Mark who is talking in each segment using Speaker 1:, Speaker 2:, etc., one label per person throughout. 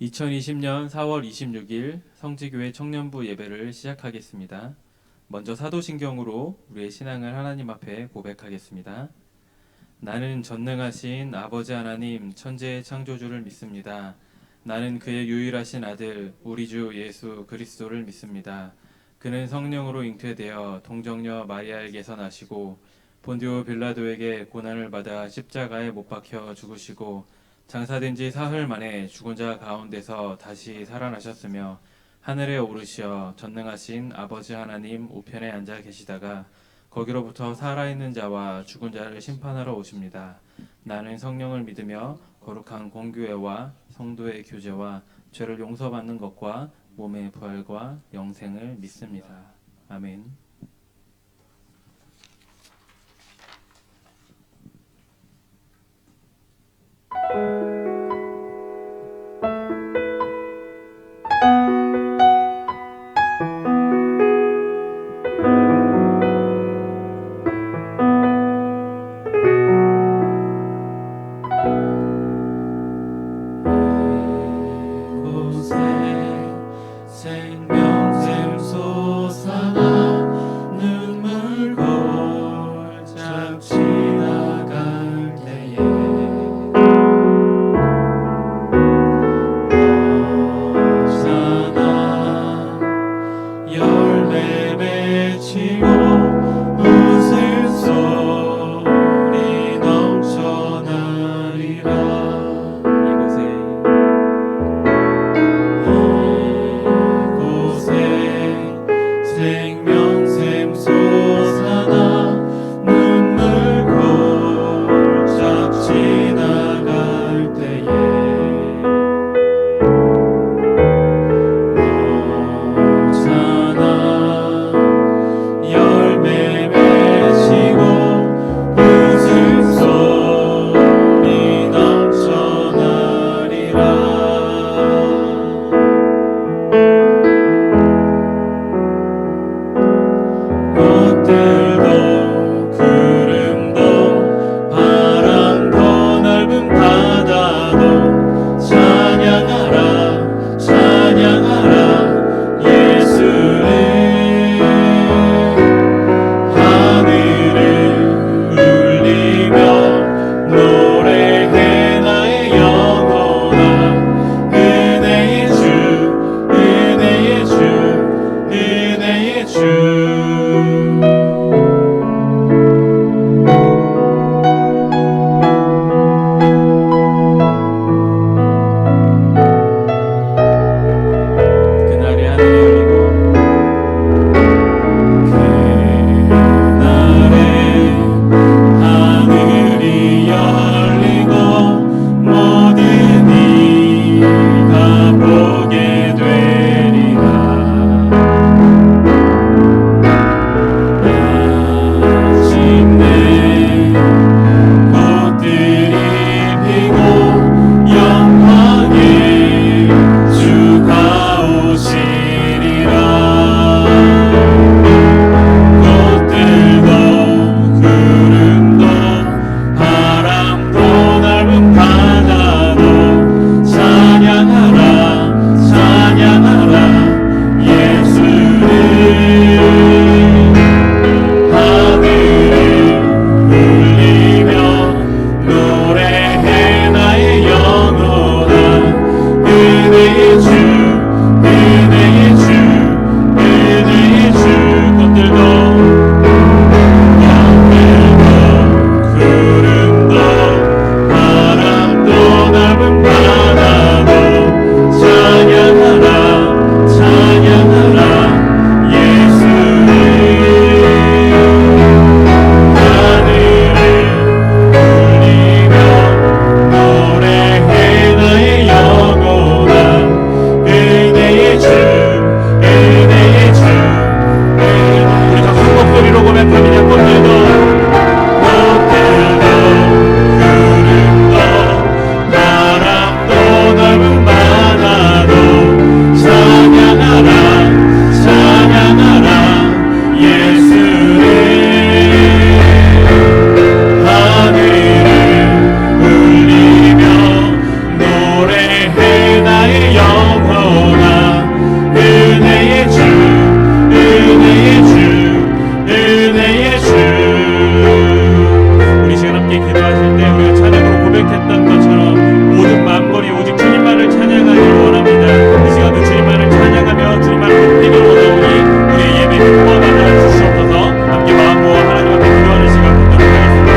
Speaker 1: 2020년 4월 26일 성지교회 청년부 예배를 시작하겠습니다. 먼저 사도신경으로 우리의 신앙을 하나님 앞에 고백하겠습니다. 나는 전능하신 아버지 하나님 천지의 창조주를 믿습니다. 나는 그의 유일하신 아들 우리 주 예수 그리스도를 믿습니다. 그는 성령으로 잉태되어 동정녀 마리아에게서 나시고 본디오 빌라도에게 고난을 받아 십자가에 못 박혀 죽으시고 장사된 지 사흘 만에 죽은 자 가운데서 다시 살아나셨으며 하늘에 오르시어 전능하신 아버지 하나님 우편에 앉아 계시다가 거기로부터 살아있는 자와 죽은 자를 심판하러 오십니다. 나는 성령을 믿으며 거룩한 공교회와 성도의 교제와 죄를 용서받는 것과 몸의 부활과 영생을 믿습니다. 아멘.
Speaker 2: 생명 샘솟아나
Speaker 1: 기도하실 때 우리가 찬양으로 고백했던 것처럼 모든 마음거리 오직 주님만을 찬양하기를 원합니다. 이 시간도 주님만을 찬양하며 주님만을 높이기를 원하오니 우리의 예배 포함하여 주시옵소서. 함께 마음 모아 하나님 앞에 기도하는 시간 갖도록 하겠습니다.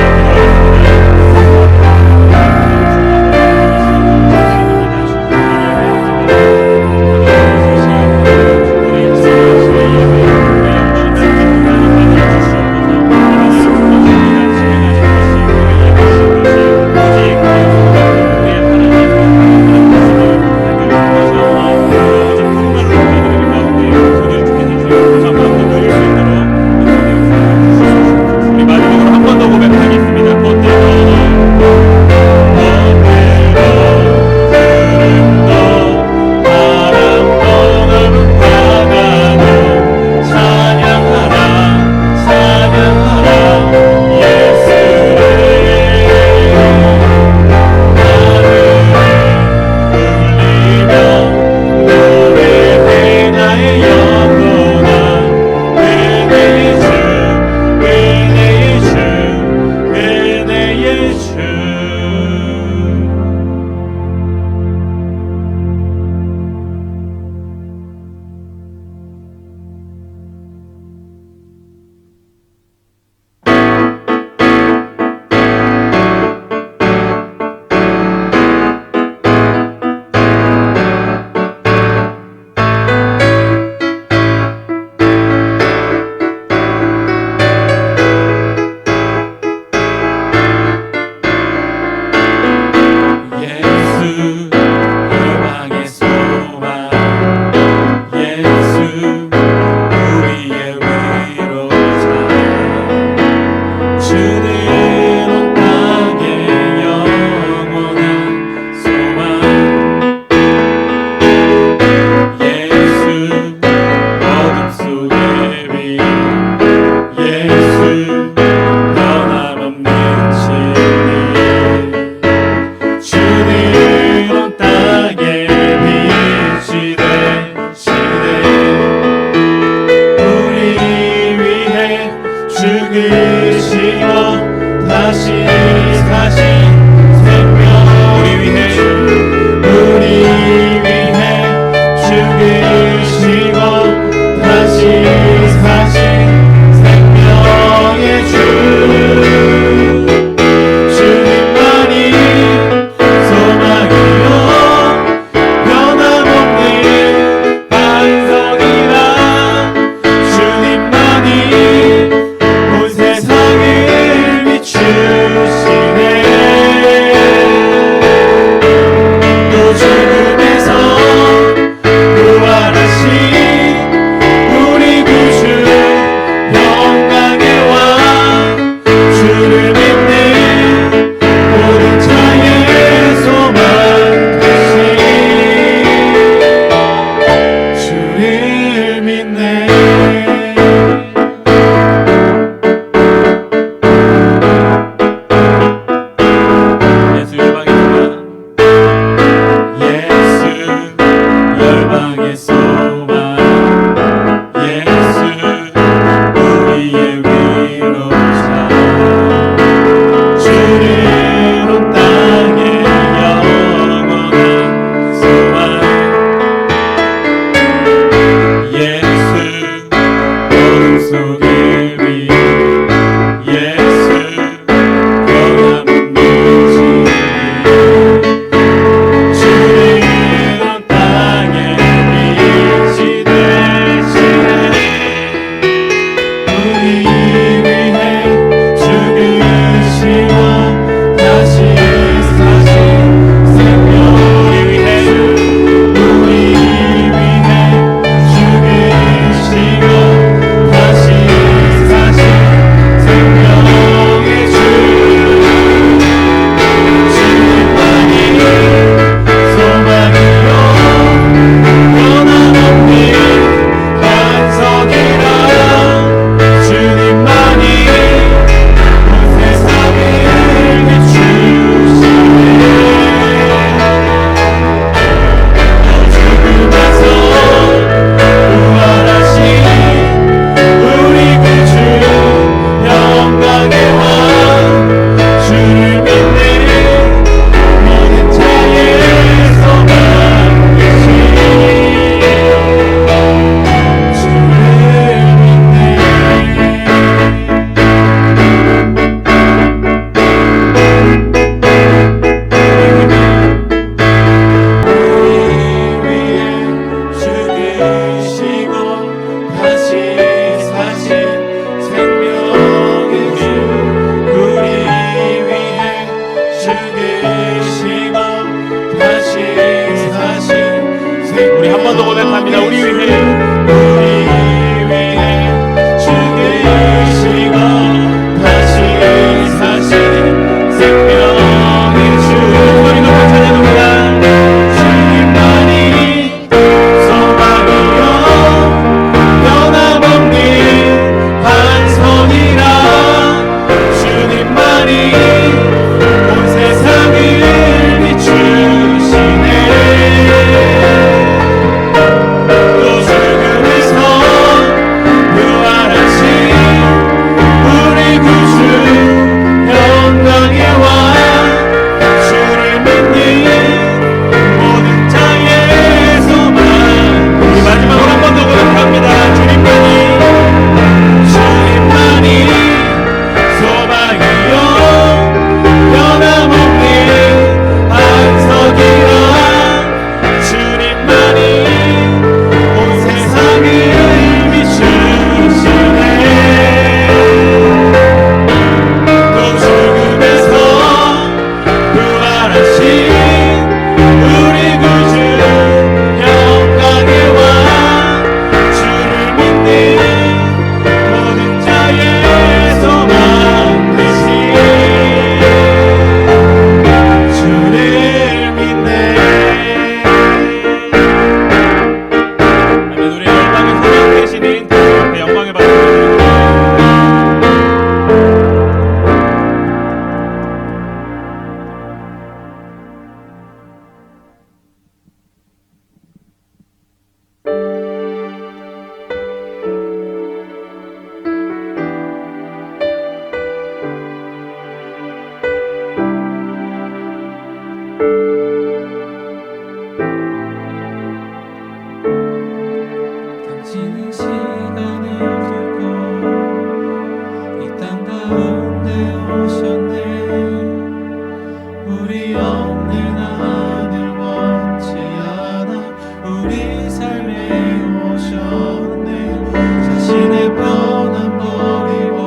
Speaker 2: 기도합니다. 우리 위해 죽으시고 다시 사신 생명의 주. 소리 높여 찬양합니다. 주님만이 소망이요 변함없는 반석이라. 주님만이 온 세상을 비추시네. 또 죽음에서 부활하신 우리 구주 영광의 왕. 주를 믿는 모든 자의 소망. 우리 마지막으로 한 번 더 고백합니다. 주님만이 소망이요 변함없는 반석이라. 주님만이 온 세상을 비추시네. 또 죽음에서 부활하신 우리 구주 영광의 왕. 주를 믿는 모든 자의 소망 되시. 주를 믿네. 아멘. 우리 열방에 소명 되시는 그 앞에 영광의 박수 드립니다.
Speaker 1: 당신은 시간을 두고 이 땅 가운데 오셨네. 우리 없는 하늘 원치 않아 우리 삶에 오셨네. 자신의 편안 버리고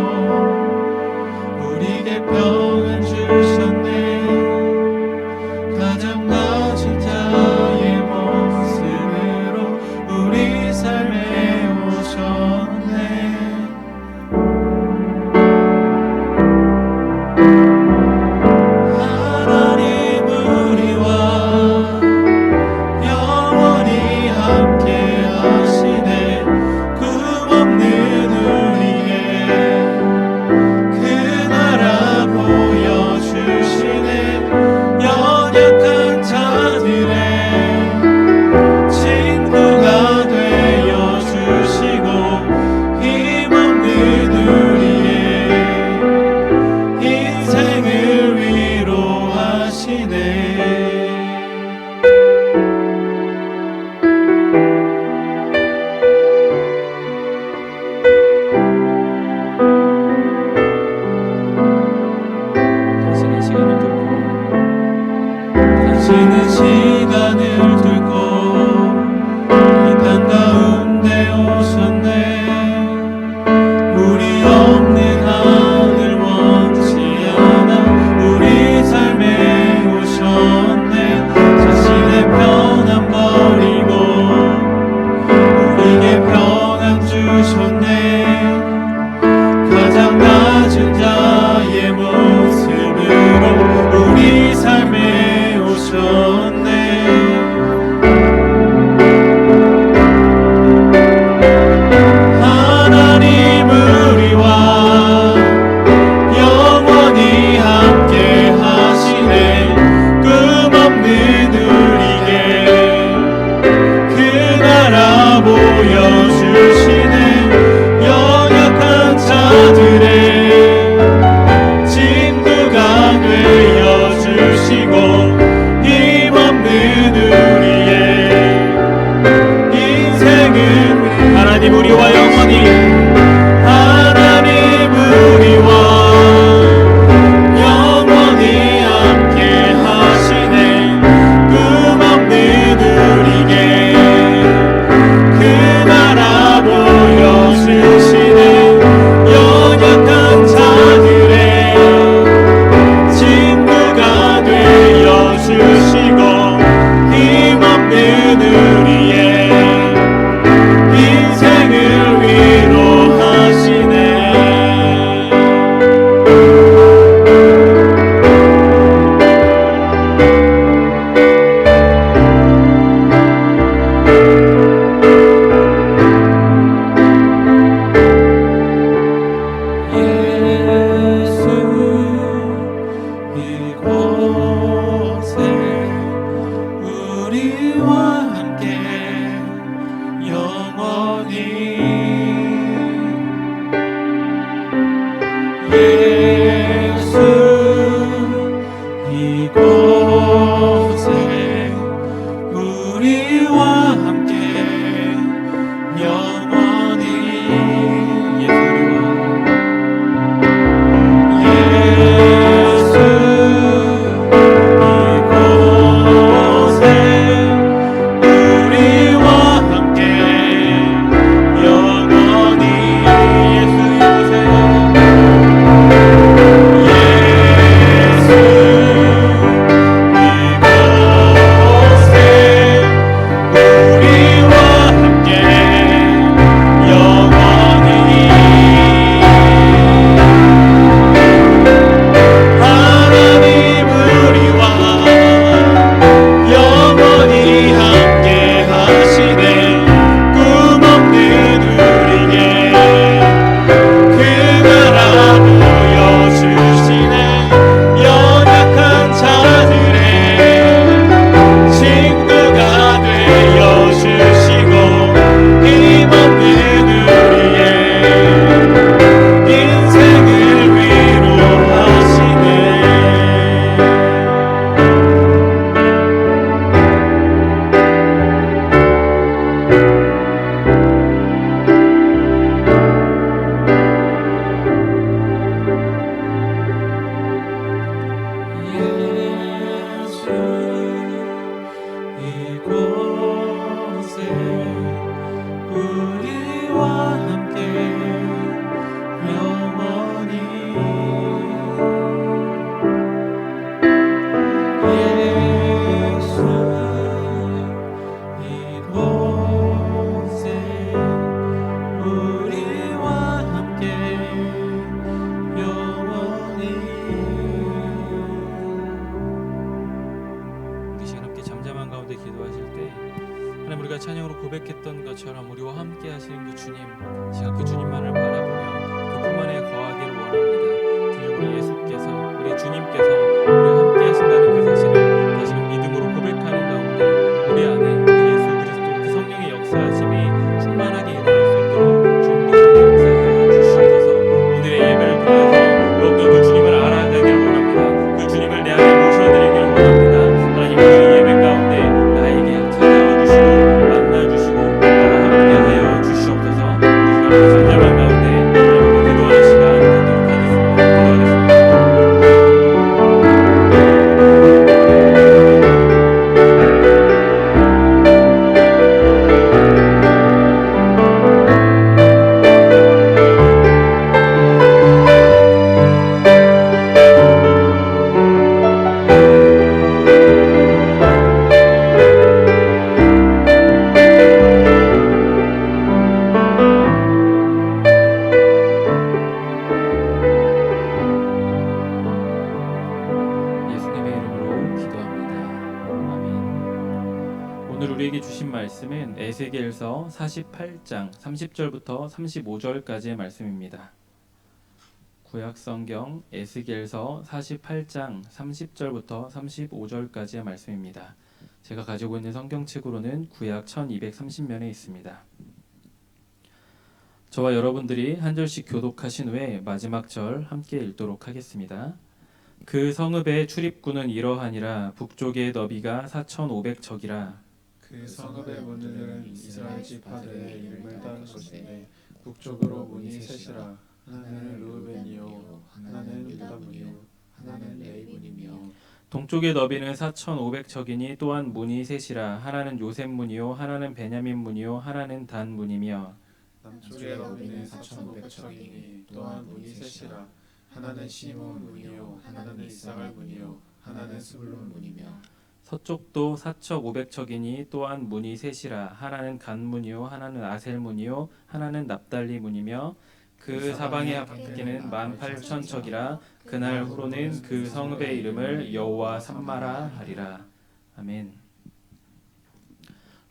Speaker 1: 우리에게 평안 주셨네. 가장 낮은 자의 모습으로 우리 삶에 오셨네. 하나님 우리와 영원히 함께 하시네. 꿈 없는 우리의 그 나라 보여주시네. 연약한 자들의 친구가 되어주시고 힘없는 우리의 인생을 위로하시네. 당신은 시간을 뚫고 이 땅 가운데 오셨네. 우리 없는 하늘 원치 않아 우리 삶에 오셨네. 자신의 편안 버리고 우리에게 평안 주셨네. 가장 낮은 자의 모습으로 우리 삶에 오셨네. 이곳에 우리와 함께 영원히 예수 이곳에 우리와 함께 영원히 예수 이곳에 우리와 함께 영원히 예수 이곳에 우리가 찬양으로 고백했던 것처럼 우리와 함께 하시는 그 주님, 시간 그 주님만을 바라보며 그품 안에 거하기를 원합니다. 주님, 우리 예수께서, 우리 주님께서 우리와 함께 하신다는 그 사실을 다시금 믿음으로 고백하는 가운데 우리 안에 그 예수 그리스도 그 성령의 역사하심이 충만하게 일어날 수 있도록 주님께서 역사하여 주시옵소서. 오늘의 예배를 통해서 더욱더 그 주님을 알아가기를 원합니다. 그 주님을 내 안에 모셔드리기를 원합니다. 하나님, 그 예배 가운데 나에게 찾아와 주시고 만나주시고 나와 함께하여 주시옵소서. 우리 잠잠한 가운데 이렇게 기도하는 시간 갖도록 하겠습니다. 예수님의 이름으로 기도합니다. 아멘. 오늘 우리에게 주신 말씀은 에스겔서 48장 30절부터 35절까지의 말씀입니다. 구약성경 에스겔서 48장 30절부터 35절까지의 말씀입니다. 제가 가지고 있는 성경책으로는 구약 1230면에 있습니다. 저와 여러분들이 한 절씩 교독하신 후에 마지막 절 함께 읽도록 하겠습니다. 그 성읍의 출입구는 이러하니라. 북쪽의 너비가 4,500척이라.
Speaker 3: 그 성읍의 문들은 이스라엘 지파들의 이름을 따른 것인데 북쪽으로 문이 셋이라. 하나는 르우벤이요 하나는 유다 문이요 하나는 레위 문이며
Speaker 1: 동쪽의 너비는 4,500척이니 또한 문이 셋이라. 하나는 요셉 문이요 하나는 베냐민 문이요 하나는 단 문이며
Speaker 3: 남쪽의 너비는 4,500척이니 또한 문이 셋이라. 하나는 시몬 문이요 하나는 이사갈 문이요 하나는 스불론 문이며
Speaker 1: 서쪽도 4,500척이니 또한 문이 셋이라. 하나는 간 문이요 하나는 아셀 문이요 하나는 납달리 문이며 그 사방의 합계는 18,000척이라. 그날 후로는 그 성읍의 이름을 여호와 삼마라 하리라. 아멘.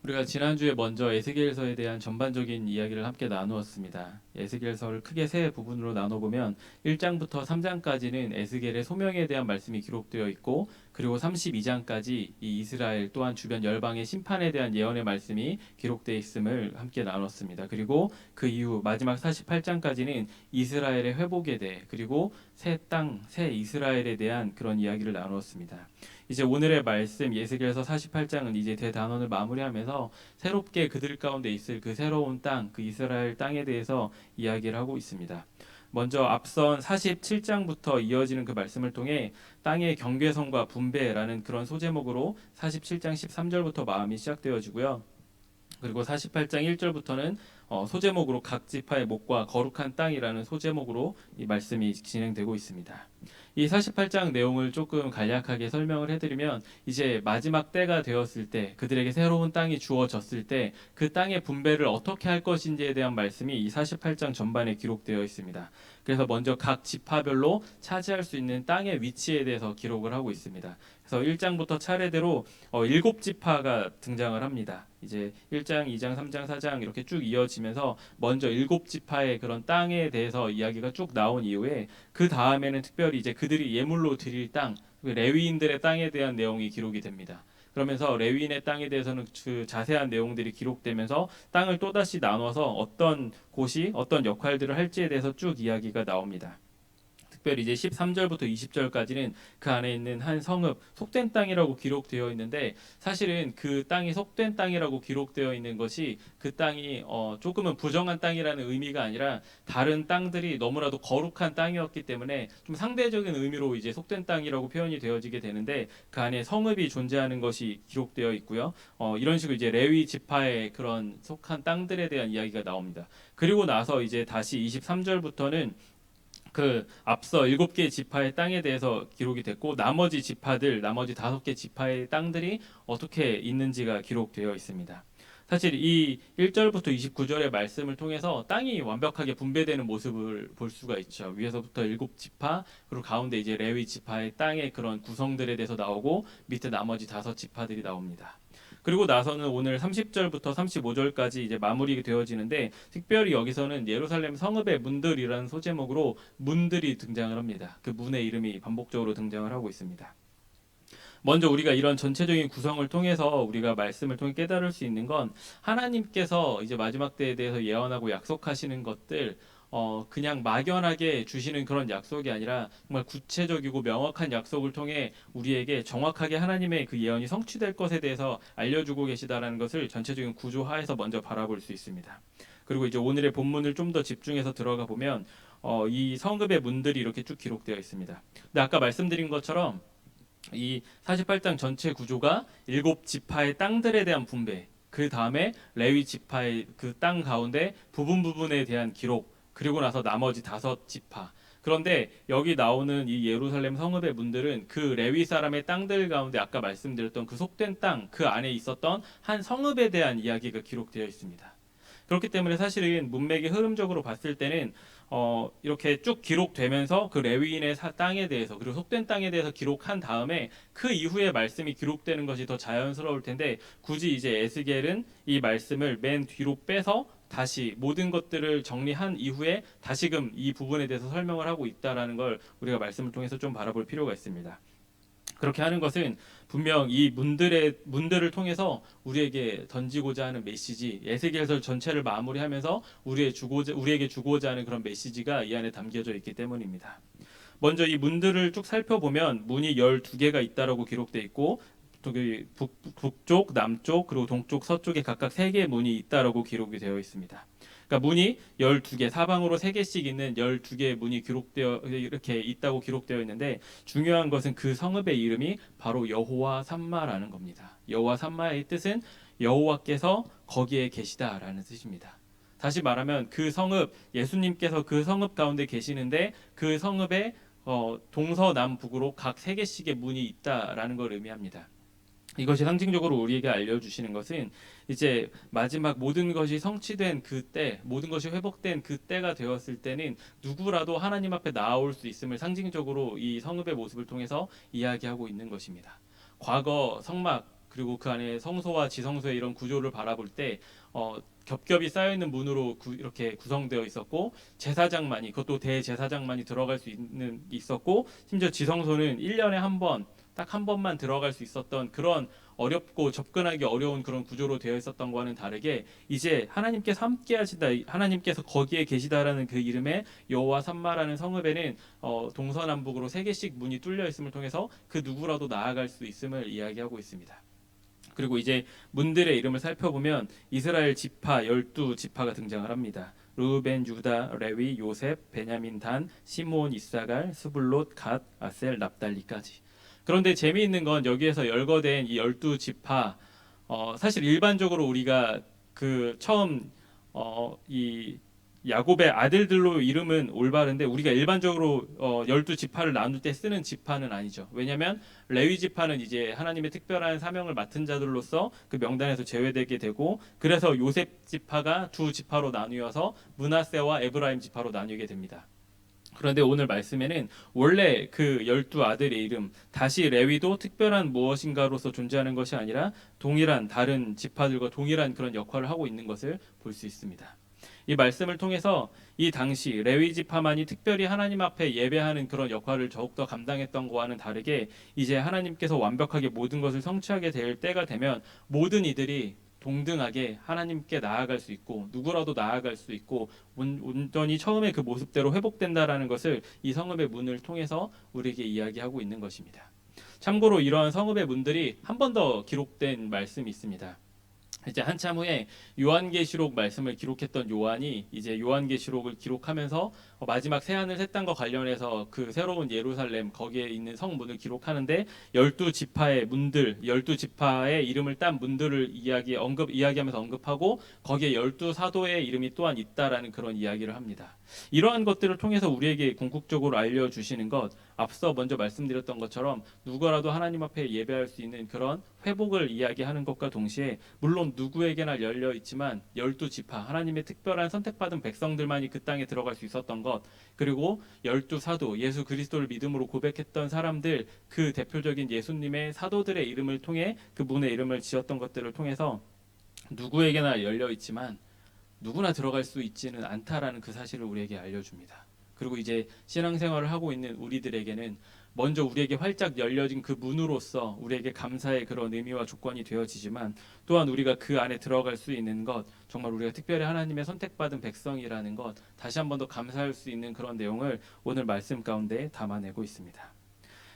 Speaker 1: 우리가 지난주에 먼저 에스겔서에 대한 전반적인 이야기를 함께 나누었습니다. 에스겔서를 크게 세 부분으로 나눠보면 1장부터 3장까지는 에스겔의 소명에 대한 말씀이 기록되어 있고, 그리고 32장까지 이 이스라엘 또한 주변 열방의 심판에 대한 예언의 말씀이 기록되어 있음을 함께 나눴습니다. 그리고 그 이후 마지막 48장까지는 이스라엘의 회복에 대해, 그리고 새 땅, 새 이스라엘에 대한 그런 이야기를 나누었습니다. 이제 오늘의 말씀 에스겔서 48장은 이제 대단원을 마무리하면서 새롭게 그들 가운데 있을 그 새로운 땅, 그 이스라엘 땅에 대해서 이야기를 하고 있습니다. 먼저 앞선 47장부터 이어지는 그 말씀을 통해 땅의 경계선과 분배라는 그런 소제목으로 47장 13절부터 마음이 시작되어지고요. 그리고 48장 1절부터는 소제목으로 각 지파의 목과 거룩한 땅이라는 소제목으로 이 말씀이 진행되고 있습니다. 이 48장 내용을 조금 간략하게 설명을 해드리면, 이제 마지막 때가 되었을 때, 그들에게 새로운 땅이 주어졌을 때 그 땅의 분배를 어떻게 할 것인지에 대한 말씀이 이 48장 전반에 기록되어 있습니다. 그래서 먼저 각 지파별로 차지할 수 있는 땅의 위치에 대해서 기록을 하고 있습니다. 그래서 1장부터 차례대로 7지파가 등장을 합니다. 이제 1장, 2장, 3장, 4장 이렇게 쭉 이어지면서 먼저 7지파의 그런 땅에 대해서 이야기가 쭉 나온 이후에, 그 다음에는 특별히 이제 그들이 예물로 드릴 땅, 레위인들의 땅에 대한 내용이 기록이 됩니다. 그러면서 레위인의 땅에 대해서는 그 자세한 내용들이 기록되면서 땅을 또다시 나눠서 어떤 곳이 어떤 역할들을 할지에 대해서 쭉 이야기가 나옵니다. 특별히 이제 13절부터 20절까지는 그 안에 있는 한 성읍, 속된 땅이라고 기록되어 있는데, 사실은 그 땅이 속된 땅이라고 기록되어 있는 것이 그 땅이 조금은 부정한 땅이라는 의미가 아니라 다른 땅들이 너무나도 거룩한 땅이었기 때문에 좀 상대적인 의미로 이제 속된 땅이라고 표현이 되어지게 되는데, 그 안에 성읍이 존재하는 것이 기록되어 있고요. 이런 식으로 이제 레위 지파의 그런 속한 땅들에 대한 이야기가 나옵니다. 그리고 나서 이제 다시 23절부터는 그 앞서 7개 지파의 땅에 대해서 기록이 됐고, 나머지 지파들, 나머지 5개 지파의 땅들이 어떻게 있는지가 기록되어 있습니다. 사실 이 1절부터 29절의 말씀을 통해서 땅이 완벽하게 분배되는 모습을 볼 수가 있죠. 위에서부터 7지파, 그리고 가운데 이제 레위 지파의 땅의 그런 구성들에 대해서 나오고, 밑에 나머지 5지파들이 나옵니다. 그리고 나서는 오늘 30절부터 35절까지 이제 마무리가 되어지는데, 특별히 여기서는 예루살렘 성읍의 문들이라는 소제목으로 문들이 등장을 합니다. 그 문의 이름이 반복적으로 등장을 하고 있습니다. 먼저 우리가 이런 전체적인 구성을 통해서 우리가 말씀을 통해 깨달을 수 있는 건, 하나님께서 이제 마지막 때에 대해서 예언하고 약속하시는 것들, 그냥 막연하게 주시는 그런 약속이 아니라 정말 구체적이고 명확한 약속을 통해 우리에게 정확하게 하나님의 그 예언이 성취될 것에 대해서 알려주고 계시다라는 것을 전체적인 구조 하에서 먼저 바라볼 수 있습니다. 그리고 이제 오늘의 본문을 좀 더 집중해서 들어가 보면 이 성읍의 문들이 이렇게 쭉 기록되어 있습니다. 근데 아까 말씀드린 것처럼 이 48장 전체 구조가 7지파의 땅들에 대한 분배, 그 다음에 레위 지파의 그 땅 가운데 부분에 대한 기록, 그리고 나서 나머지 5지파. 그런데 여기 나오는 이 예루살렘 성읍의 문들은 그 레위 사람의 땅들 가운데 아까 말씀드렸던 그 속된 땅, 그 안에 있었던 한 성읍에 대한 이야기가 기록되어 있습니다. 그렇기 때문에 사실은 문맥의 흐름적으로 봤을 때는 이렇게 쭉 기록되면서 그 레위인의 땅에 대해서, 그리고 속된 땅에 대해서 기록한 다음에 그 이후에 말씀이 기록되는 것이 더 자연스러울 텐데, 굳이 이제 에스겔은 이 말씀을 맨 뒤로 빼서 다시 모든 것들을 정리한 이후에 다시금 이 부분에 대해서 설명을 하고 있다라는 걸 우리가 말씀을 통해서 좀 바라볼 필요가 있습니다. 그렇게 하는 것은 분명 이 문들을 통해서 우리에게 던지고자 하는 메시지, 에스겔서 전체를 마무리하면서 우리에게 주고자 하는 그런 메시지가 이 안에 담겨져 있기 때문입니다. 먼저 이 문들을 쭉 살펴보면 문이 12개가 있다라고 기록되어 있고, 북쪽, 남쪽, 그리고 동쪽, 서쪽에 각각 3개의 문이 있다라고 기록이 되어 있습니다. 그러니까 문이 12개, 사방으로 3개씩 있는 12개의 문이 기록되어 이렇게 있다고 기록되어 있는데, 중요한 것은 그 성읍의 이름이 바로 여호와 삼마라는 겁니다. 여호와 삼마의 뜻은 여호와께서 거기에 계시다라는 뜻입니다. 다시 말하면 그 성읍, 예수님께서 그 성읍 가운데 계시는데 그 성읍에 동서남북으로 각 3개씩의 문이 있다라는 걸 의미합니다. 이것이 상징적으로 우리에게 알려주시는 것은, 이제 마지막 모든 것이 성취된 그때, 모든 것이 회복된 그때가 되었을 때는 누구라도 하나님 앞에 나아올 수 있음을 상징적으로 이 성읍의 모습을 통해서 이야기하고 있는 것입니다. 과거 성막, 그리고 그 안에 성소와 지성소의 이런 구조를 바라볼 때 겹겹이 쌓여 있는 문으로 이렇게 구성되어 있었고 제사장만이 그것도 대제사장만이 들어갈 수 있었고 심지어 지성소는 1년에 한 번 딱 한 번만 들어갈 수 있었던 그런 어렵고 접근하기 어려운 그런 구조로 되어 있었던 거와는 다르게 이제 하나님께서 함께 하시다 하나님께서 거기에 계시다라는 그 이름의 여호와 삼마라는 성읍에는 동서남북으로 3개씩 문이 뚫려 있음을 통해서 그 누구라도 나아갈 수 있음을 이야기하고 있습니다. 그리고 이제 문들의 이름을 살펴보면 이스라엘 지파 12지파가 등장을 합니다. 르우벤, 유다, 레위, 요셉, 베냐민, 단, 시므온, 이사갈, 스불롯, 갓, 아셀, 납달리까지. 그런데 재미있는 건 여기에서 열거된 이 12지파 사실 일반적으로 우리가 그 처음 이 야곱의 아들들로 이름은 올바른데 우리가 일반적으로 12지파를 나눌 때 쓰는 지파는 아니죠. 왜냐하면 레위 지파는 이제 하나님의 특별한 사명을 맡은 자들로서 그 명단에서 제외되게 되고 그래서 요셉 지파가 두 지파로 나뉘어서 므낫세와 에브라임 지파로 나뉘게 됩니다. 그런데 오늘 말씀에는 원래 그 12아들의 이름 다시 레위도 특별한 무엇인가로서 존재하는 것이 아니라 동일한 다른 지파들과 동일한 그런 역할을 하고 있는 것을 볼 수 있습니다. 이 말씀을 통해서 이 당시 레위 지파만이 특별히 하나님 앞에 예배하는 그런 역할을 더욱더 감당했던 것과는 다르게 이제 하나님께서 완벽하게 모든 것을 성취하게 될 때가 되면 모든 이들이 동등하게 하나님께 나아갈 수 있고 누구라도 나아갈 수 있고 온전히 처음의 그 모습대로 회복된다라는 것을 이 성읍의 문을 통해서 우리에게 이야기하고 있는 것입니다. 참고로 이러한 성읍의 문들이 한 번 더 기록된 말씀이 있습니다. 이제 한참 후에 요한계시록 말씀을 기록했던 요한이 이제 요한계시록을 기록하면서 마지막 새하늘 새 땅과 관련해서 그 새로운 예루살렘 거기에 있는 성문을 기록하는데 12지파의 문들, 12지파의 이름을 딴 문들을 이야기하면서 언급하고 거기에 12사도의 이름이 또한 있다라는 그런 이야기를 합니다. 이러한 것들을 통해서 우리에게 궁극적으로 알려주시는 것 앞서 먼저 말씀드렸던 것처럼 누구라도 하나님 앞에 예배할 수 있는 그런 회복을 이야기하는 것과 동시에 물론 누구에게나 열려 있지만 12지파 하나님의 특별한 선택받은 백성들만이 그 땅에 들어갈 수 있었던 것 그리고 12사도 예수 그리스도를 믿음으로 고백했던 사람들 그 대표적인 예수님의 사도들의 이름을 통해 그분의 이름을 지었던 것들을 통해서 누구에게나 열려 있지만 누구나 들어갈 수 있지는 않다라는 그 사실을 우리에게 알려줍니다. 그리고 이제 신앙생활을 하고 있는 우리들에게는 먼저 우리에게 활짝 열려진 그 문으로서 우리에게 감사의 그런 의미와 조건이 되어지지만 또한 우리가 그 안에 들어갈 수 있는 것 정말 우리가 특별히 하나님의 선택받은 백성이라는 것 다시 한 번 더 감사할 수 있는 그런 내용을 오늘 말씀 가운데 담아내고 있습니다.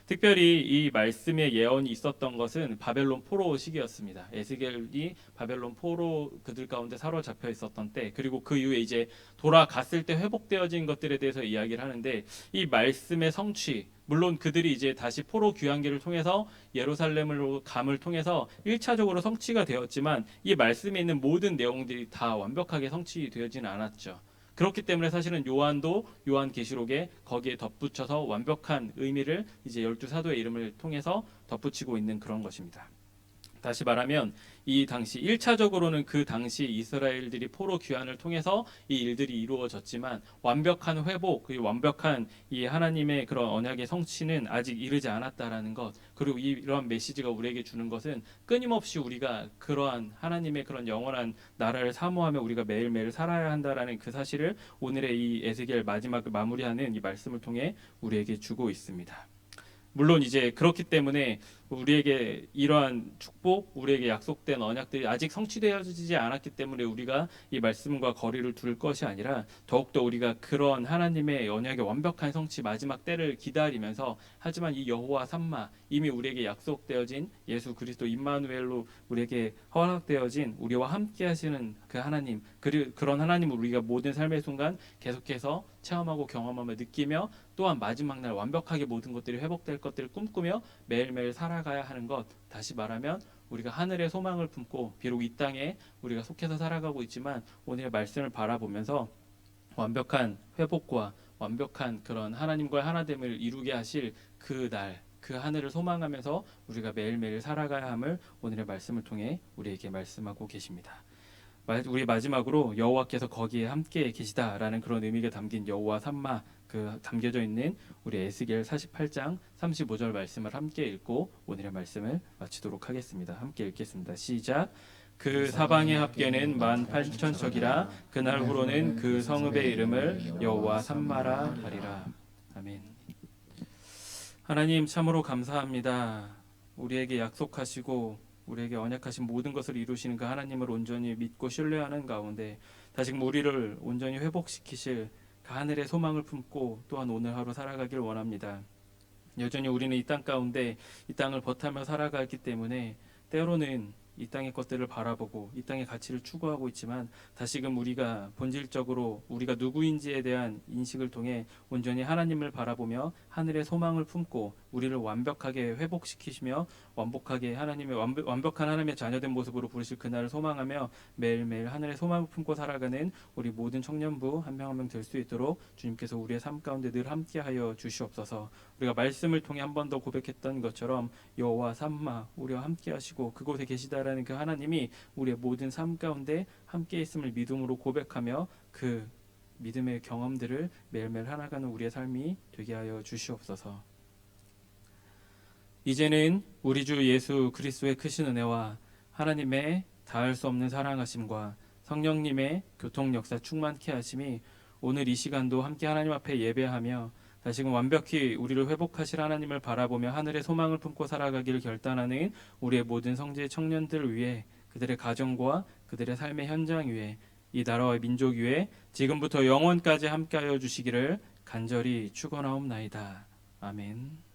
Speaker 1: 특별히 이 말씀의 예언이 있었던 것은 바벨론 포로 시기였습니다. 에스겔이 바벨론 포로 그들 가운데 사로잡혀 있었던 때 그리고 그 이후에 이제 돌아갔을 때 회복되어진 것들에 대해서 이야기를 하는데 이 말씀의 성취 물론 그들이 이제 다시 포로 귀환기를 통해서 예루살렘으로 감을 통해서 1차적으로 성취가 되었지만 이 말씀에 있는 모든 내용들이 다 완벽하게 성취되어지는 않았죠. 그렇기 때문에 사실은 요한도 요한계시록에 거기에 덧붙여서 완벽한 의미를 이제 12사도의 이름을 통해서 덧붙이고 있는 그런 것입니다. 다시 말하면 이 당시 1차적으로는 그 당시 이스라엘들이 포로 귀환을 통해서 이 일들이 이루어졌지만 완벽한 회복, 그 완벽한 이 하나님의 그런 언약의 성취는 아직 이르지 않았다라는 것. 그리고 이러한 메시지가 우리에게 주는 것은 끊임없이 우리가 그러한 하나님의 그런 영원한 나라를 사모하며 우리가 매일매일 살아야 한다라는 그 사실을 오늘의 이 에스겔 마지막을 마무리하는 이 말씀을 통해 우리에게 주고 있습니다. 물론 이제 그렇기 때문에 우리에게 이러한 축복, 우리에게 약속된 언약들이 아직 성취되어지지 않았기 때문에 우리가 이 말씀과 거리를 둘 것이 아니라 더욱더 우리가 그런 하나님의 언약의 완벽한 성취 마지막 때를 기다리면서 하지만 이 여호와 삼마 이미 우리에게 약속되어진 예수 그리스도 임마누엘로 우리에게 허락되어진 우리와 함께 하시는 그 하나님 그런 하나님을 우리가 모든 삶의 순간 계속해서 체험하고 경험하며 느끼며 또한 마지막 날 완벽하게 모든 것들이 회복될 것들을 꿈꾸며 매일매일 살아가야 하는 것 다시 말하면 우리가 하늘의 소망을 품고 비록 이 땅에 우리가 속해서 살아가고 있지만 오늘의 말씀을 바라보면서 완벽한 회복과 완벽한 그런 하나님과의 하나됨을 이루게 하실 그 날, 그 하늘을 소망하면서 우리가 매일매일 살아가야 함을 오늘의 말씀을 통해 우리에게 말씀하고 계십니다. 우리 마지막으로 여호와께서 거기에 함께 계시다라는 그런 의미가 담긴 여호와 삼마 그 담겨져 있는 우리 에스겔 48장 35절 말씀을 함께 읽고 오늘의 말씀을 마치도록 하겠습니다. 함께 읽겠습니다. 시작. 그 사방의 합계는 18,000척이라 그날 후로는 그 성읍의 이름을 여호와 삼마라 하리라. 아멘. 하나님 참으로 감사합니다. 우리에게 약속하시고 우리에게 언약하신 모든 것을 이루시는 그 하나님을 온전히 믿고 신뢰하는 가운데 다시금 우리를 온전히 회복시키실 그 하늘의 소망을 품고 또한 오늘 하루 살아가길 원합니다. 여전히 우리는 이 땅 가운데 이 땅을 버타며 살아가기 때문에 때로는 이 땅의 것들을 바라보고 이 땅의 가치를 추구하고 있지만 다시금 우리가 본질적으로 우리가 누구인지에 대한 인식을 통해 온전히 하나님을 바라보며 하늘의 소망을 품고 우리를 완벽하게 회복시키시며 완벽하게 하나님의 완벽한 하나님의 자녀된 모습으로 부르실 그날을 소망하며 매일매일 하늘의 소망을 품고 살아가는 우리 모든 청년부 한 명 한 명 될 수 있도록 주님께서 우리의 삶 가운데 늘 함께하여 주시옵소서. 우리가 말씀을 통해 한 번 더 고백했던 것처럼 여호와 삼마 우리와 함께하시고 그곳에 계시다라는 그 하나님이 우리의 모든 삶 가운데 함께 있음을 믿음으로 고백하며 그 믿음의 경험들을 매일매일 살아가는 우리의 삶이 되게 하여 주시옵소서. 이제는 우리 주 예수 그리스도의 크신 은혜와 하나님의 다할 수 없는 사랑하심과 성령님의 교통 역사 충만케 하심이 오늘 이 시간도 함께 하나님 앞에 예배하며 다시금 완벽히 우리를 회복하실 하나님을 바라보며 하늘의 소망을 품고 살아가기를 결단하는 우리의 모든 성지의 청년들을 위해 그들의 가정과 그들의 삶의 현장 위에 이 나라와 민족 위에 지금부터 영원까지 함께하여 주시기를 간절히 축원하옵나이다. 아멘.